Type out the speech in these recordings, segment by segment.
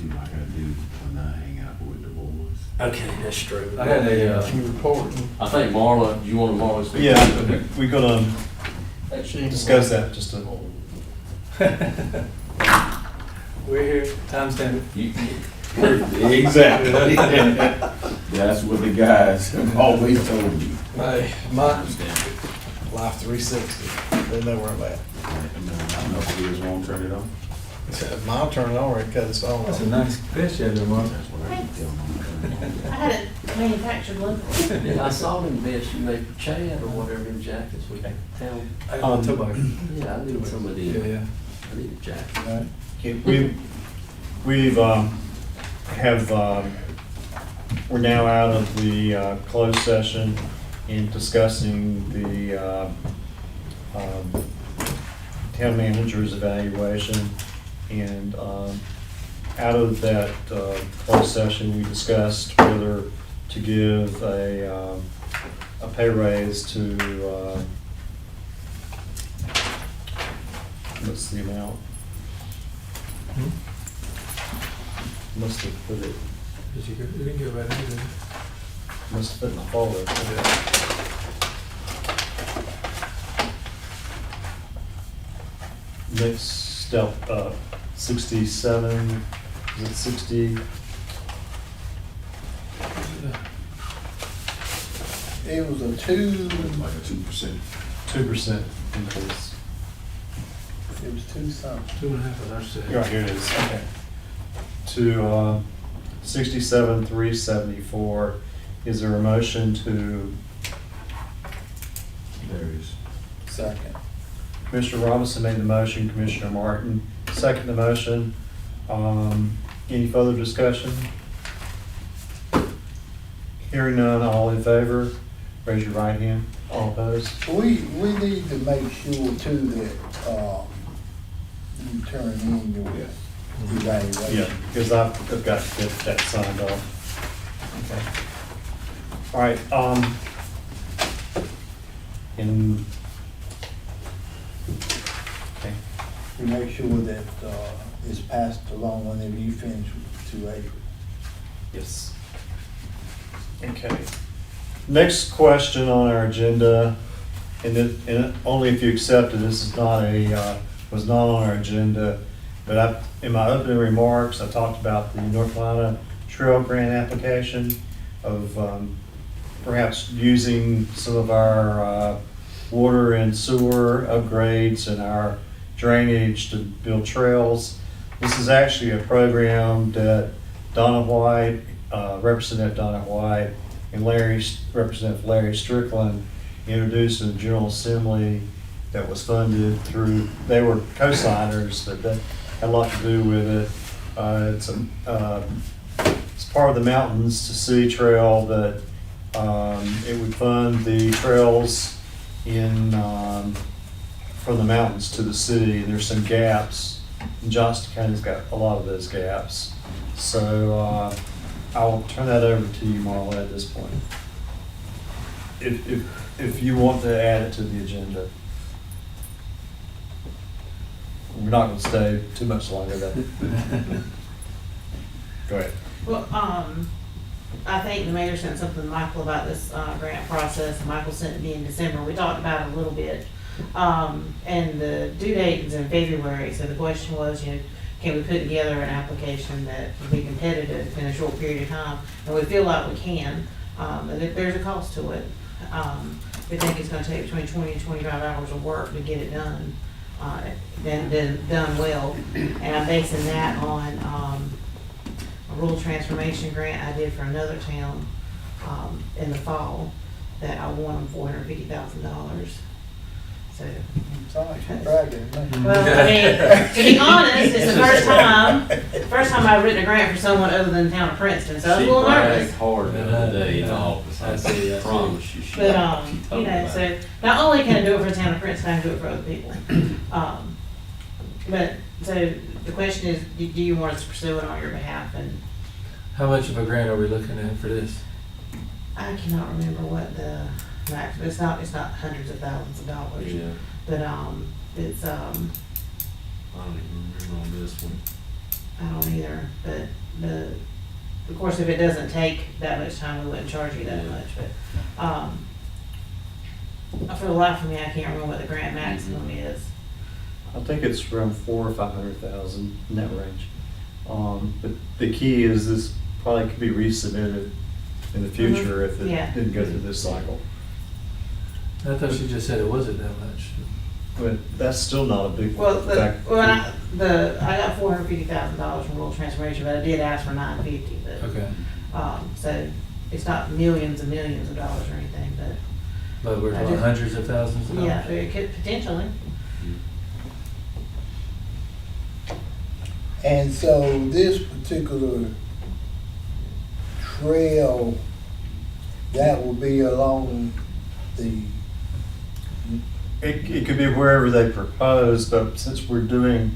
do like I do when I hang out with the boys. Okay, that's true. I had a, You reporting? I think Marla, you wanted Marla to speak? Yeah, we're gonna Actually, discuss that just a. We're here, time standard. Exactly. That's what the guys have always told me. Hey, my Life 360, they know where I'm at. I know if you guys won't turn it on. Mine turned it on already, cut its phone That's off. a nice fish out there, Mark. That's what I can tell them. I had it manufactured locally. Yeah, I saw them vests you made for Chad or whatever, them jackets we found. Yeah, Yeah, I need some of them. yeah. I need a jacket. Right. We've we're now out of the closed session in discussing the town manager's evaluation. And out of that closed session, we discussed whether to give a pay raise to, what's the amount? Must have put it, It didn't go right either. must have put it in the folder. Next step up, 67, is it 60? It was a two, Like a 2%. 2% increase. it was two something. 2.5 as I said. Right, here it is, okay. To 67,374. Is there a motion to, There is. Second. Commissioner Robinson made the motion, Commissioner Martin seconded the motion. Any further discussion? Hearing none, all in favor, raise your right hand. All opposed? We need to make sure too that, you turn in your evaluation. Yeah, because I've got to get that signed off. Okay. All right, and, okay, We make sure that, it's passed along whenever you finish with 2 acres. yes. Okay. Next question on our agenda, and only if you accept it, this is not was not on our agenda, but in my opening remarks, I talked about the North Carolina Trail Grant application of perhaps using some of our water and sewer upgrades and our drainage to build trails. This is actually a program that Donna White, Representative Donna White, and Representative Larry Strickland introduced in the General Assembly that was funded through, they were co-signers, but that had a lot to do with it. It's part of the Mountains to Sea Trail that it would fund the trails in from the mountains to the city. There's some gaps, and Johnston County's got a lot of those gaps. So I'll turn that over to you, Marla, at this point. If you want to add it to the agenda. We're not going to stay too much longer though. Go ahead. Well, I think the mayor sent something to Michael about this grant process. Michael sent it me in December. We talked about it a little bit. And the due date is in February, so the question was, can we put together an application that will be competitive in a short period of time? And we feel like we can, and that there's a cost to it. We think it's gonna take between 20 and 25 hours of work to get it done, done well. And I'm basing that on a rural transformation grant I did for another town in the fall that I won them $450,000. So, Sound like you're bragging, man. well, I mean, to be honest, it's the first time I've written a grant for someone other than the town of Princeton, so I was a little nervous. She bragged hard the other day in the office. I promise you. She But, told me about so it. not only can I do it for the town of Princeton, I can do it for other people. But, so the question is, do you want us to pursue it on your behalf? And How much of a grant are we looking at for this? I cannot remember what the max, it's not hundreds of thousands of dollars. Yeah, But, it's, I don't even remember on this one. I don't either, but of course, if it doesn't take that much time, we wouldn't charge you that much, but, for the life of me, I can't remember what the grant maximum is. I think it's around 400,000 or 500,000 in that range. But the key is this probably could be resubmitted in the future if it Yeah. didn't go through this cycle. I thought she just said it wasn't that much. But that's still not a big Well, fact. I got $450,000 from rural transformation, but I did ask for $950, but, Okay, so it's not millions and millions of dollars or anything, but, but we're I talking just- hundreds of thousands of dollars. yeah, it could potentially. And so this particular trail, that will be along the, It could be wherever they propose, but since we're building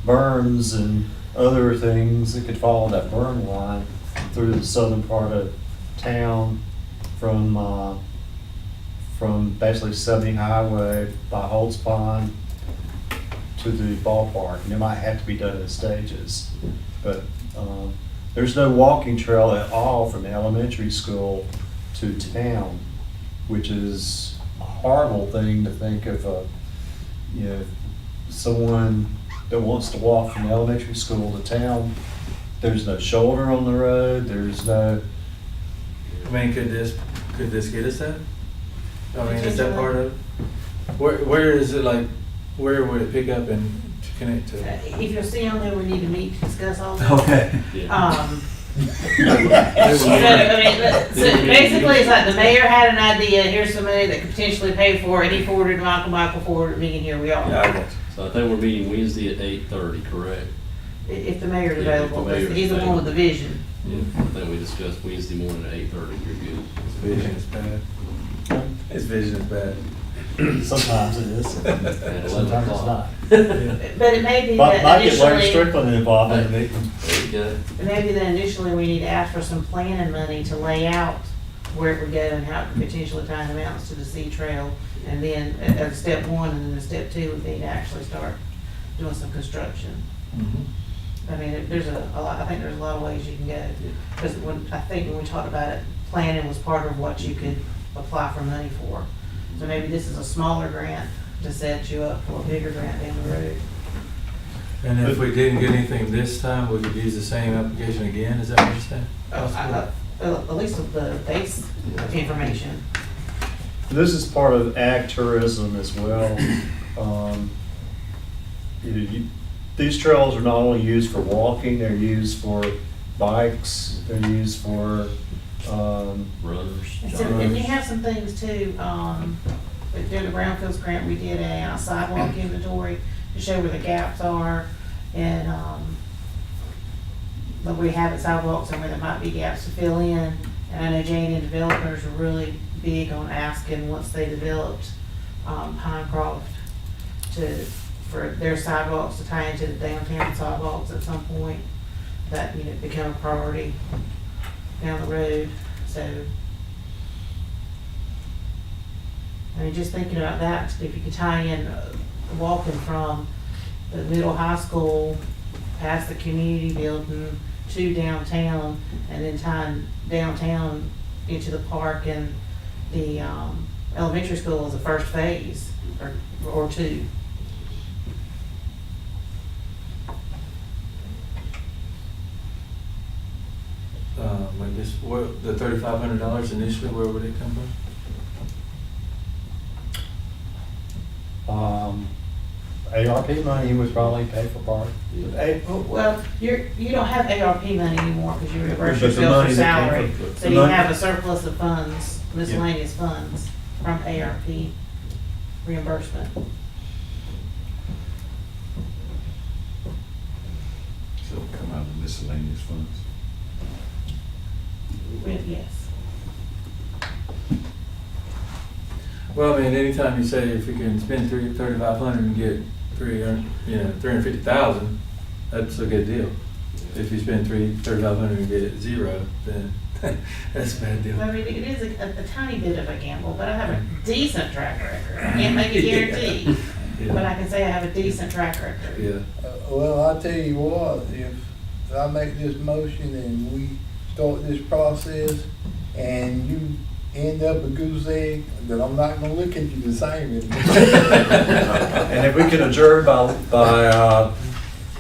berms and other things, it could follow that berm line through the southern part of town from basically 70 Highway by Holt's Pond to the ballpark. And it might have to be done in stages, but there's no walking trail at all from the elementary school to town, which is a horrible thing to think of, someone that wants to walk from elementary school to town. There's no shoulder on the road, there's no, I mean, could this get us that? I mean, is that part of it? Where is it, like, where would it pick up and connect to? If you'll see on there, we need to meet to discuss all that. Okay. So basically, it's like the mayor had an idea, here's some money that could potentially pay for it, he forwarded to Michael forwarded to me, and here we are. Yeah, I got you. So I think we're meeting Wednesday at 8:30, correct? If the mayor's Yeah, if the available, mayor's he's the one with the vision. Yeah, I think we discussed Wednesday morning at 8:30, you're good. His vision is bad. His vision is bad. sometimes it is, sometimes it's not. But it may be Might that get Larry initially, Strickland involved in the meeting. There you go. it may be that initially we need to ask for some planning money to lay out where it would go and how it could potentially tie in amounts to the C trail. And then at step one, and then at step two, we need to actually start doing some construction. I mean, there's a lot, I think there's a lot of ways you can go. Because I think when we talked about it, planning was part of what you could apply for money for. So maybe this is a smaller grant to set you up for a bigger grant down the road. And if we didn't get anything this time, we could use the same application again, is that what you're saying? At least with the base information. This is part of ag tourism as well. These trails are not only used for walking, they're used for bikes, they're used for, Runners, And you joggers. have some things too, during the Brownfields grant, we did a sidewalk inventory to show where the gaps are and, but we have sidewalks and where there might be gaps to fill in. And I know Jane and developers are really big on asking, once they developed, Pinecroft for their sidewalks to tie into the downtown sidewalks at some point, that, become a priority down the road, so. I mean, just thinking about that, if you could tie in, walking from the middle high school, past the community building to downtown, and then tying downtown into the park and the, elementary school as a first phase, or two. Like this, the $3,500 initially, where would it come from? ARP money would probably pay for part. Well, you don't have ARP money anymore because you reimburse But the yourself money for that came salary. from- So the you money- have a surplus of funds, miscellaneous funds from ARP reimbursement. So it'll come out of miscellaneous funds. Yes. Well, I mean, anytime you say if we can spend $3,500 and get 350,000, that's a good deal. If you spend $3,500 and get zero, then that's a bad deal. I mean, it is a tiny bit of a gamble, but I have a decent track record. I can't make a guarantee. but I can say I have a decent track record. Yeah. Well, I'll tell you what, if I make this motion and we start this process and you end up a goose egg, then I'm not gonna look at you the same anymore. And if we could adjourn by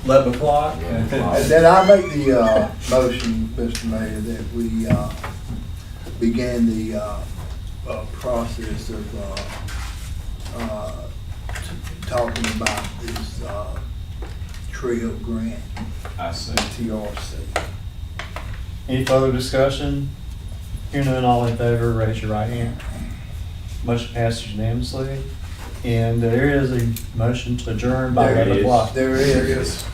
11 o'clock? And then I make the motion, Mr. Mayor, that we begin the process of talking about this trail grant, I see. TRC. Any further discussion? Hearing none, all in favor, raise your right hand. Motion passes unanimously. And there is a motion to adjourn by There 11 is. o'clock. There is.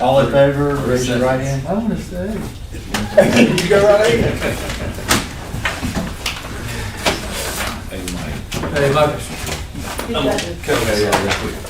All in favor, raise your right hand. I wanna stay. You go right ahead. Hey, Mike. Hey, Mike. He's got this. Okay, yeah, yeah.